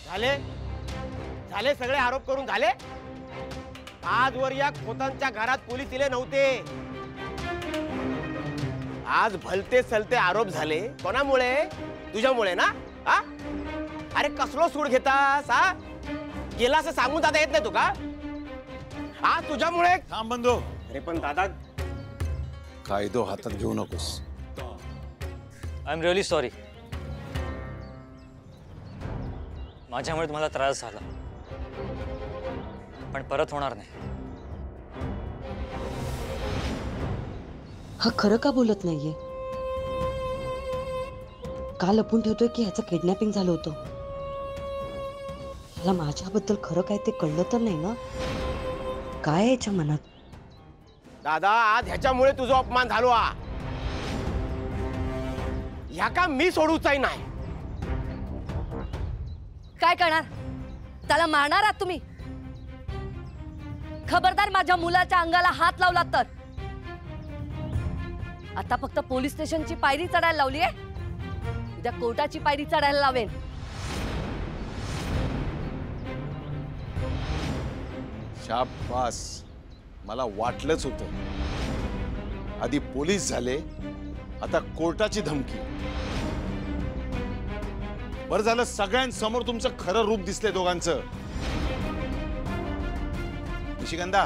झाले झाले सगळे आरोप करून झाले। आजवर या खोतांच्या घरात पोलीस दिले नव्हते। आज भलते सलते आरोप झाले कोणामुळे? तुझ्यामुळे ना? हा? अरे कसलो सूड घेतास? हा? गेला असं सांगून दादा येत नाही तू का? आज तुझ्यामुळे। थांब बंधू। अरे पण दादा कायदो हातात घेऊ नकोस। I am really sorry. माझ्यामुळे तुम्हाला त्रास झाला, पण परत होणार नाही। हा खरं का बोलत नाहीये? का लपून ठेवतोय की ह्याचं किडनॅपिंग झालं होतं? ह्याला माझ्याबद्दल खरं काय ते कळलं तर नाही ना? काय आहे याच्या मनात? दादा आज ह्याच्यामुळे तुझा अपमान झालो। ह्या का मी सोडूचाही नाही। काय करणार? त्याला मारणार आहात तुम्ही? खबरदार माझ्या मुलाच्या अंगाला हात लावला तर। आता फक्त पोलीस स्टेशनची पायरी चढायला लावली आहे, उद्या कोर्टाची पायरी चढायला लावेन। शाबास, मला वाटलंच होतं। आधी पोलीस झाले, आता कोर्टाची धमकी। बरं झालं सगळ्यांसमोर तुमचं खरं रूप दिसले दोघांचं। निशिगंधा,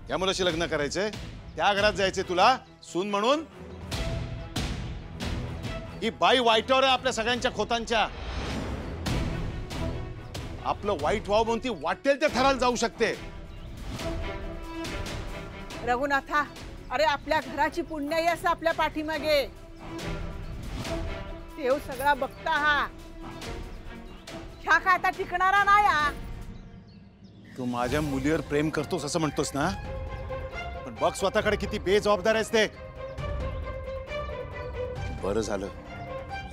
या मुलाशी लग्न करायचंय, त्या घरात जायचंय तुला सून म्हणून? ही बाई वाईटावर आहे आपल्या सगळ्यांच्या खोतांच्या। आपलं वाईट व्हावं म्हणून ती वाटेल त्या थराला जाऊ शकते। रघुनाथा, अरे आपल्या घराची पुण्याई असं आपल्या पाठीमागे। देव सगळा बघता हा। ह्या काय आता टिकणारा नाही हा। तू माझ्या मुलीवर प्रेम करतोस असं म्हणतोस ना? पण बघ स्वतःकडे किती बेजबाबदार आहेस ते। बरं झालं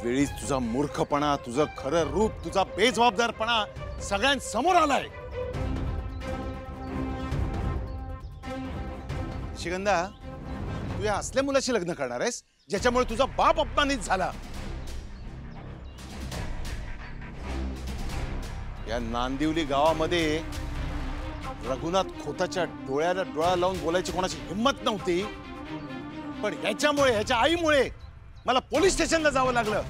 वेळीच तुझा मूर्खपणा, तुझं खरं रूप, तुझा बेजबाबदारपणा सगळ्यांसमोर आलाय। शिगंधा, तू या असल्या मुलाशी लग्न करणार आहेस ज्याच्यामुळे तुझा बाप अपमानित झाला? या नांदिवली गावामध्ये रघुनाथ खोताच्या डोळ्याला डोळा लावून बोलायची कोणाची हिंमत नव्हती, पण ह्याच्यामुळे, ह्याच्या आईमुळे मला पोलीस स्टेशनला जावं लागलं।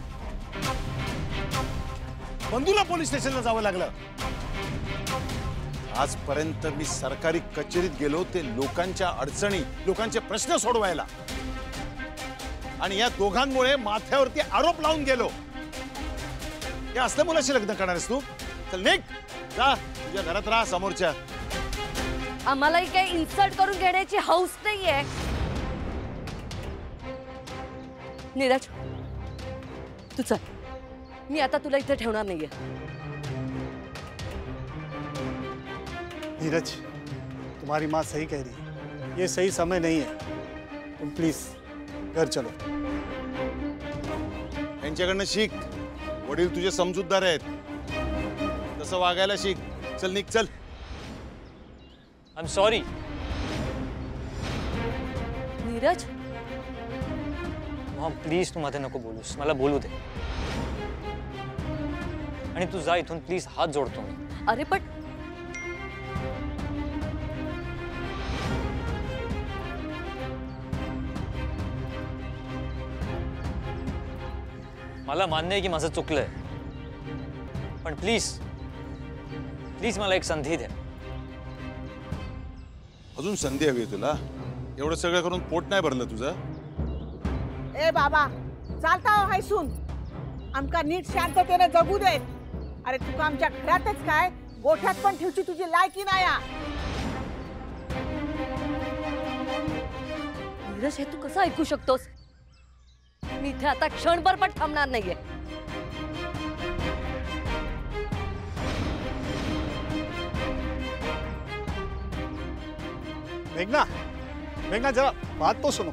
बंधूला पोलीस स्टेशनला जावं लागलं। आजपर्यंत मी सरकारी कचेरीत गेलो ते लोकांच्या अडचणी, लोकांचे प्रश्न सोडवायला, आणि या दोघांमुळे माथ्यावरती आरोप लावून गेलो। या असल्या मुलाशी लग्न करणार आहेस तू? चल निघ, जा तुझ्या घरात राहा समोरच्या। आम्हालाही काही इन्सल्ट करून घेण्याची हौस नाहीये। नीरज, तू चल, मी आता तुला इथे ठेवणार नाहीये। नीरज, तुम्हारी माँ सही कह रही है, ये सही समय नहीं है, तुम प्लीज घर चलो। यांच्याकडनं शिक, वडील तुझे समजूतदार आहेत, तसं वागायला शिक। चल निघ, चल। I am sorry. Neeraj, mom please तू मध्ये नको बोलूस, मला बोलू दे। आणि तू जा इथून प्लीज, हात जोडतो मी। अरे पण मला मान्य आहे की माझं चुकलंय, पण प्लीज प्लीज मला एक संधी द्या। अजून संधी हवी तुला? एवढं सगळं करून पोट नाही भरलं तुझं? ए बाबा, चालता हो हैसून, आमका नीट शांततेने जगू दे। अरे तुका आमच्या घरातच काय, गोठ्यात पण ठेवची तुझी लायकी नाही हा। नीरज, हे तू कसं ऐकू शकतोस? मी इथे आता क्षणभर पण थांबणार नाहीये। मेघना, मेघना जरा बात तो सुनो।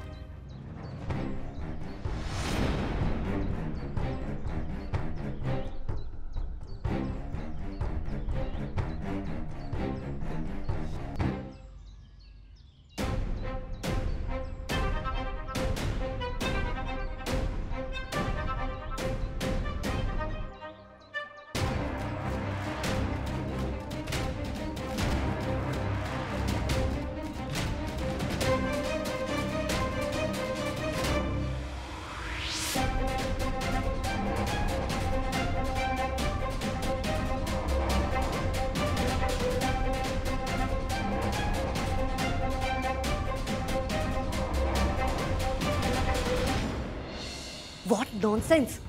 नॉनसेन्स.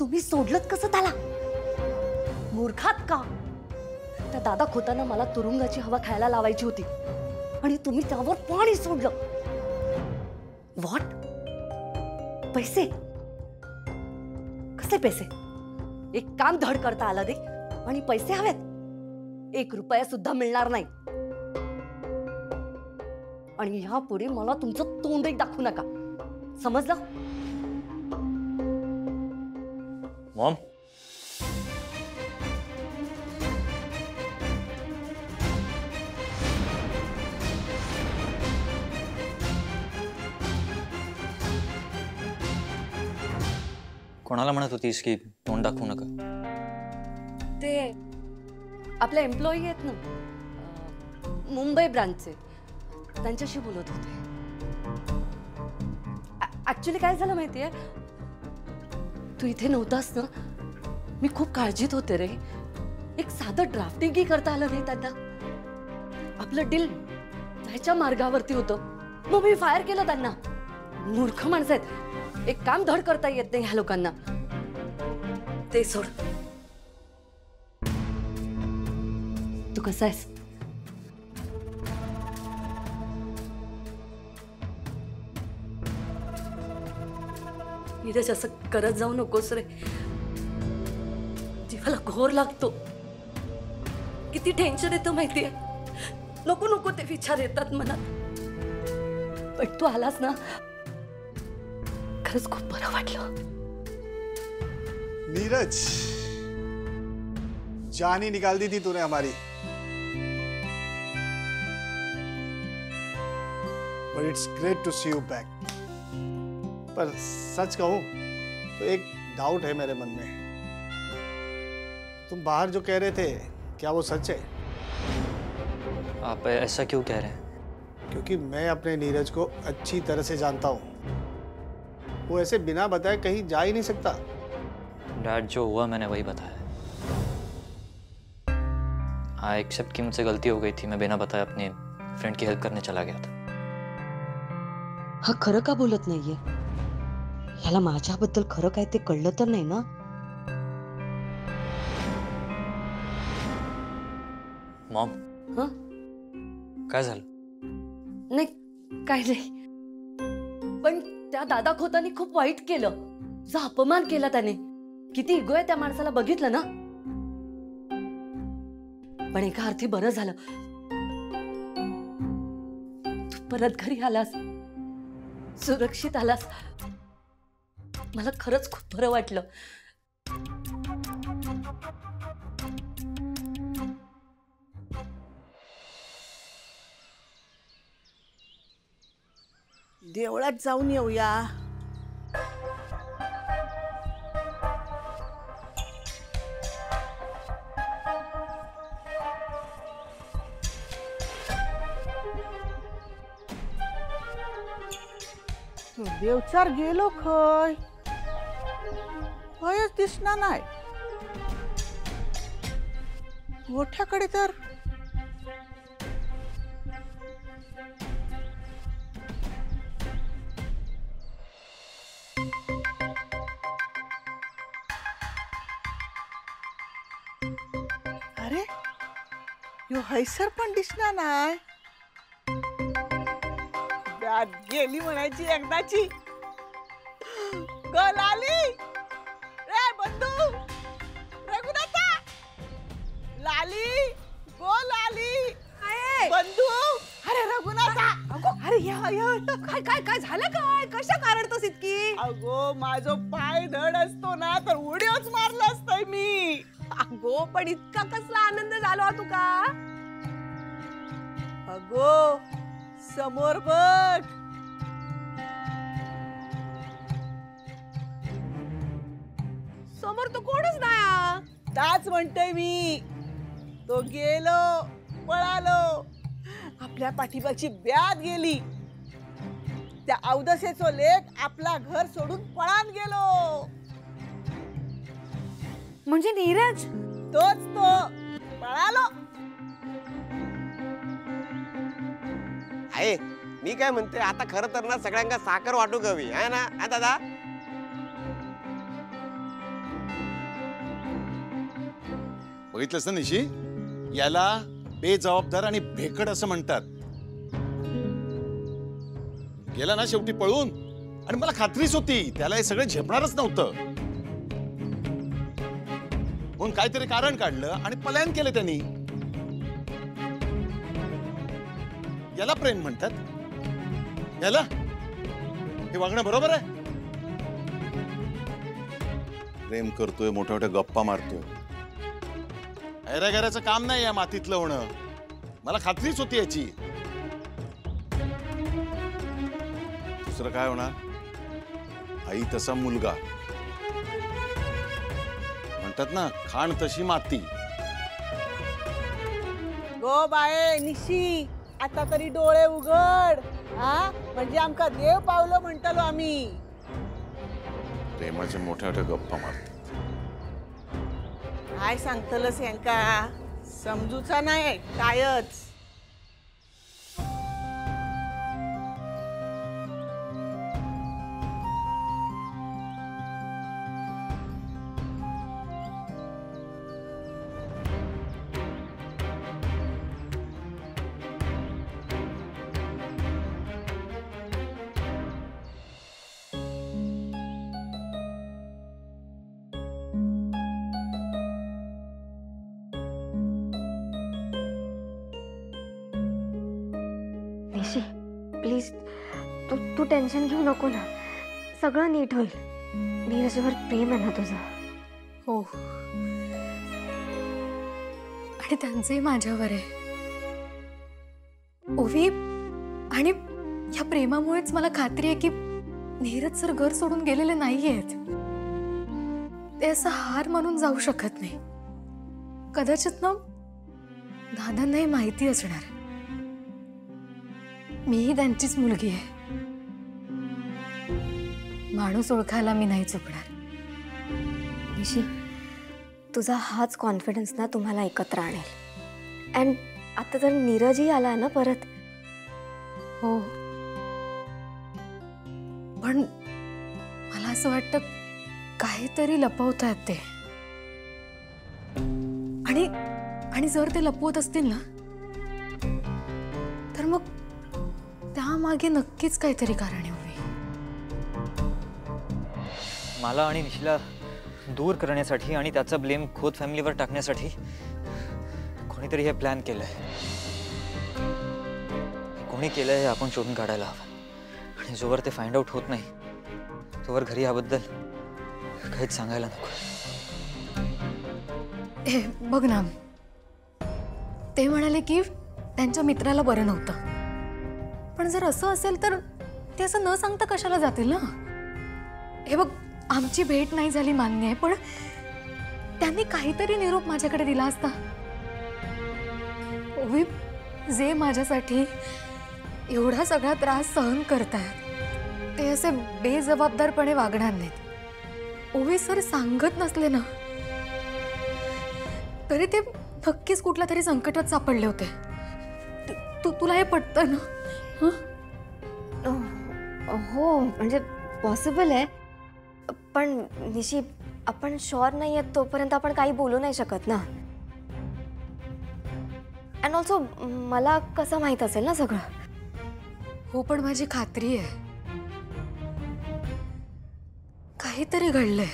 तुम्ही सोडलत कसं त्याला? मूर्खात का? त्या दादा खोताना मला तुरुंगाची हवा खायला लावायची होती आणि तुम्ही त्यावर पाणी सोडलं. व्हॉट? पैसे? कसे पैसे? एक काम धड करता आलं दे आणि पैसे हवेत. 1 रुपया सुद्धा मिळणार नाही. आणि ह्यापुढे मला तुमचं तोंडही दाखवू नका, समजलं? मॉम, कोणाला म्हणत होतीस की तोंड दाखवू नका? ते आपले एम्प्लॉई आहेत ना, मुंबई ब्रांचचे, त्यांच्याशी बोलत होते. ऍक्च्युली काय झालं माहितीये, तू इथे नव्हतास ना, मी खूप काळजीत होते रे. एक साधं ड्राफ्टिंगही करता आलं नाही त्यांना. आपलं डील जायच्या मार्गावरती होतं, मग मी फायर केलं त्यांना. मूर्ख माणसं आहेत. एक काम धड करता येत नाही ह्या लोकांना. ते सोड. तू कसा आहेस? नीरज, असं करत जाऊ नकोस रे. जीवाला घोर लागतो. किती टेन्शन येतं माहितीये. नको नको ते विचार येतात मनात. पण तू आलास ना, खरंच खूप बरं वाटलं. नीरज, जान ही निकाल दी थी तूने हमारी. But it's great to see you back. पर सच कहूं तो एक डाउट है मेरे मन में. तुम बाहर जो कह रहे थे, क्या वो सच है? आप ऐसा क्यों कह रहे हैं? क्योंकि मैं अपने नीरज को अच्छी तरह से जानता हूँ. वो ऐसे बिना बताए कहीं जा ही नहीं सकता. डैड, जो हुआ मैंने वही बताया. आई एक्सेप्ट कि मुझसे गलती हो गई थी. मैं बिना बताए अपने फ्रेंड की हेल्प करने चला गया था. हा खरं का बोलत नाहीये? ह्याला माझ्याबद्दल खरं काय ते कळलं तर नाही ना? मॉम, हं? काय झालं? नाही, काय नाही. पण त्या दादा खोतानी खूप वाईट केलं. तुझा अपमान केला त्याने. किती इगो आहे त्या माणसाला, बघितलं ना? पण एका अर्थी बरं झालं तू परत घरी आलास, सुरक्षित आलास. मला खरंच खूप बरं वाटलं. देवळात जाऊन येऊया. देवचार गेलो खय, खयच दिसना नाही. मोठ्याकडे तर अरे, यो हैसर पण दिसना नाही. ब्यात गेली म्हणायची एकदाची. ग लाली, रे बंधू, रघुनाथा, लाली, गो लाली, बंधू. अरे रघुनाथा, अरे काय काय काय झालं? काय कशा कारणतोस इतकी? अगो, माझो पाय धड असतो ना तर उड्योच मारला असतोय मी. अगो, पण इतका कसला आनंद झाला तुका? अगो, समोर बघ. समोर तो कोणच नाही. त्याच म्हणतोय मी. तो गेलो, पळालो. आपल्या पाठीमागची ब्यात गेली. त्या अवदसेचो लेक आपला घर सोडून पळान गेलो. म्हणजे नीरज? तोच तो पळालो. आहे, मी काय म्हणते, आता खरं तर ना सगळ्यांना साखर वाटू हवी आहे ना दादा? बघितलंस ना निशी, याला बेजबाबदार आणि भेकड असं म्हणतात. गेला ना शेवटी पळून, आणि मला खात्रीच होती त्याला हे सगळं झेपणारच नव्हतं. म्हणून काहीतरी कारण काढलं आणि पलायन केलं त्यांनी. याला प्रेम म्हणतात? याला हे वागणं बरोबर आहे? प्रेम करतोय, मोठ्या मोठ्या गप्पा मारतोय. ऐरागैराचं काम नाही या मातीतलं होणं. मला खात्रीच होती याची. दुसरं काय होणार? आई तसा मुलगा. म्हणतात ना, खाण तशी माती. गो बाये निशी, आता तरी डोळे उघड. हा म्हणजे आमका देव पावलं म्हणतलो आम्ही. प्रेमाच्या मोठ्या मोठ्या गप्पा मारतात. काय सांगतलस यांका? समजूचा नाही कायच. निशी प्लीज, तू टेन्शन घेऊ नको ना. सगळं नीट होईल. नीरजवर प्रेम आहे ना तुझं? हो, आणि त्यांचंही माझ्यावर आहे. ओवी, आणि या प्रेमामुळेच मला खात्री आहे की नीरज सर घर सोडून गेलेले नाहीयेत. ते असं हार मानून जाऊ शकत नाही. कदाचित ना दादांनाही माहिती असणार मीही त्यांचीच मुलगी आहे. माणूस ओळखायला मी नाही चुकणार. निशी, तुझा हाच कॉन्फिडन्स ना तुम्हाला एकत्र आणेल. अँड आता तर नीरजही आला ना परत. हो, पण मला असं वाटतं काहीतरी लपवतात ते. आणि जर ते लपवत असतील ना, तर मग त्यामागे नक्कीच काहीतरी कारण हवी. मला आणि निशीला दूर करण्यासाठी आणि त्याचा ब्लेम खोत फॅमिलीवर टाकण्यासाठी कोणीतरी हे प्लॅन केलंय. कोणी केलंय हे आपण शोधून काढायला हवं. आणि जोवर ते फाइंड आउट होत नाही तोवर घरी याबद्दल काहीच सांगायला नको. हे बघ ना, ते म्हणाले की त्यांच्या मित्राला बरं नव्हतं. पण जर असं असेल तर ते असं न सांगता कशाला जातील ना. हे बघ, आमची भेट नाही झाली मान्य आहे, पण त्यांनी काहीतरी निरोप माझ्याकडे दिला असता. ओवी, जे माझ्यासाठी एवढा सगळा त्रास सहन करतायत ते असे बेजबाबदारपणे वागणार नाहीत. ओवी सर सांगत नसले ना तरी ते नक्कीच कुठल्या तरी संकटात सापडले होते. तुला हे पटतं ना? हो, म्हणजे पॉसिबल आहे. पण निशी, आपण शुअर नाही आहेत तोपर्यंत आपण काही बोलू नाही शकत ना. अँड ऑल्सो मला कसं माहित असेल ना सगळं? हो, पण माझी खात्री आहे काहीतरी घडलंय.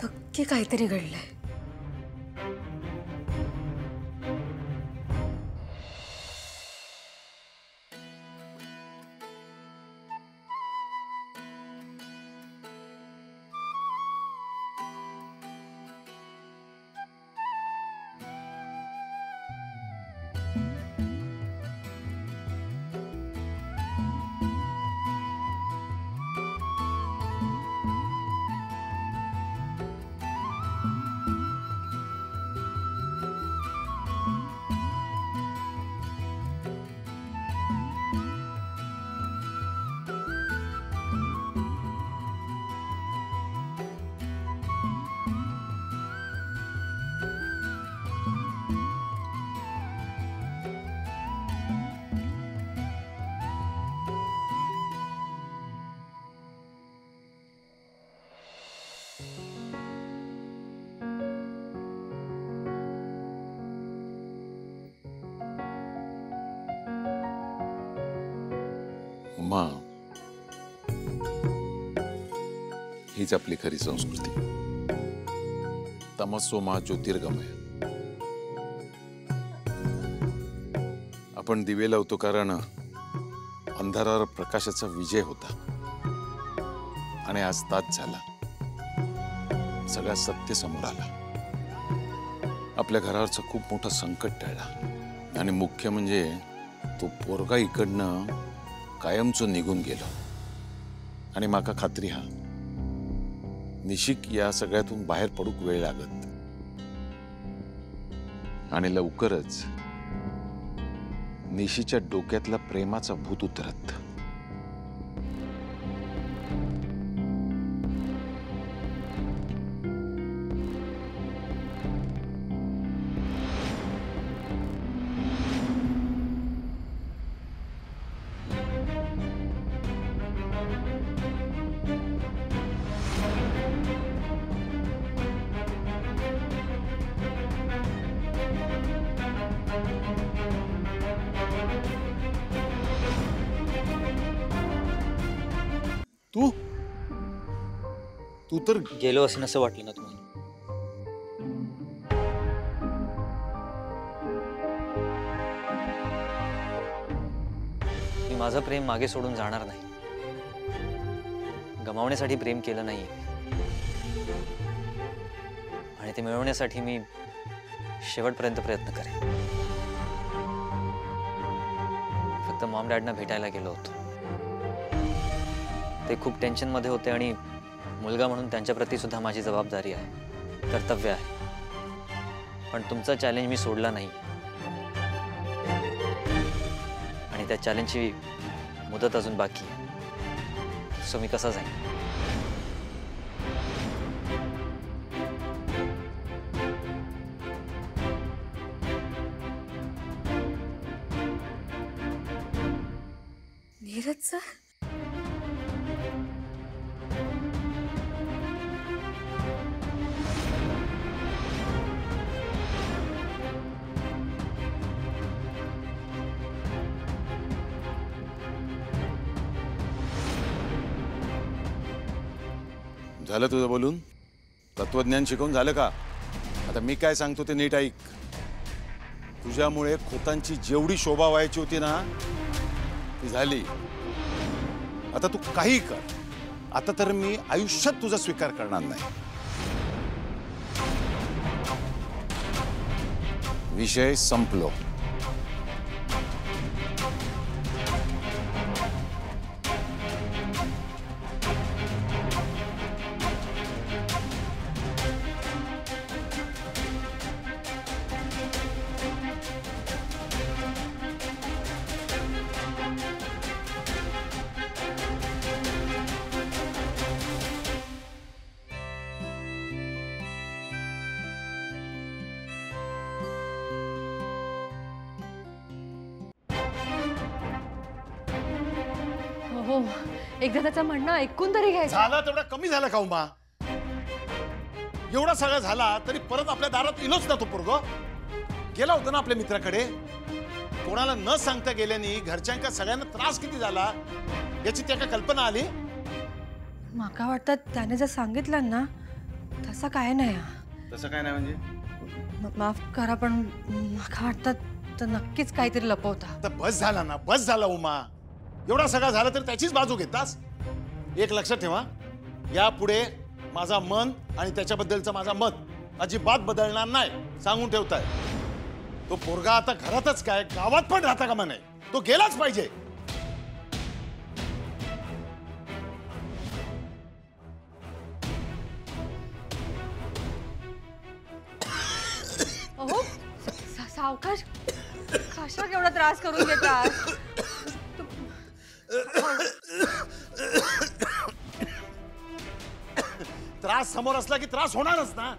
नक्की काहीतरी घडलंय. अम्मा, हीच आपली खरी संस्कृती. तमसो मा ज्योतिर्गमय. आपण दिवे लावतो कारण अंधारावर प्रकाशाचा विजय होता. आणि आज ताच झाला. सगळं सत्य समोर आला. आपल्या घरावरचं खूप मोठं संकट टळला. आणि मुख्य म्हणजे तो पोरगा इकडनं कायमचं निघून गेलो. आणि माका खात्री हा निशिक या सगळ्यातून बाहेर पडूक वेळ लागत. आणि लवकरच निशीच्या डोक्यातला प्रेमाचा भूत उतरत. तू तू तर गेलो असेल असं वाटलं ना तुम्हाला? मी माझं प्रेम मागे सोडून जाणार नाही. गमावण्यासाठी प्रेम केलं नाहीये आणि ते मिळवण्यासाठी मी शेवटपर्यंत प्रयत्न करेन. फक्त मॉम डॅडना भेटायला गेलो होतो. ते खूप टेन्शन मध्ये होते आणि मुलगा म्हणून त्यांच्या प्रती सुद्धा माझी जबाबदारी आहे, कर्तव्य आहे. पण तुमचा चॅलेंज मी सोडला नाही आणि त्या चॅलेंजची मुदत अजून बाकी आहे. सो मी कसा जाईन? नीरज सर, झालं तुझं बोलून? तत्वज्ञान शिकवून झालं का? आता मी काय सांगतो ते नीट ऐक. तुझ्यामुळे खोतांची जेवढी शोभा व्हायची होती ना ती झाली. आता तू काही कर. आता तर मी आयुष्यात तुझा स्वीकार करणार नाही. विषय संपलो. हो, एकदा त्याचं म्हणणं ऐकून तरी घ्यायचं. झाला तेवढा कमी झाला का उमा? एवढा सगळा झाला तरी परत आपल्या दारात इलोच ना तो पोरगो. गेला होता ना आपल्या मित्राकडे. कोणाला न सांगता गेल्याने घरच्यांका सगळ्यांना त्रास किती झाला याची त्याला कल्पना आली. माका वाटतं त्याने जर सांगितलं ना तसं काय नाही. तसं काय नाही म्हणजे? माफ करा पण माका वाटतं तर नक्कीच काहीतरी लपवता. तर बस झाला ना, बस झाला उमा. एवढा सगळा झाला तर त्याचीच बाजू घेतास. एक लक्षात ठेवा, यापुढे माझा मन आणि त्याच्याबद्दलचं माझा मत अजिबात बदलणार नाही. सांगून ठेवताय. तो पोरगा आता घरातच काय गावात पण राहता कामा नाही. तो गेलाच पाहिजे. अहो, सावकाश कशा केवढा त्रास करून घेतात. त्रास समोर असला की त्रास होणारच ना.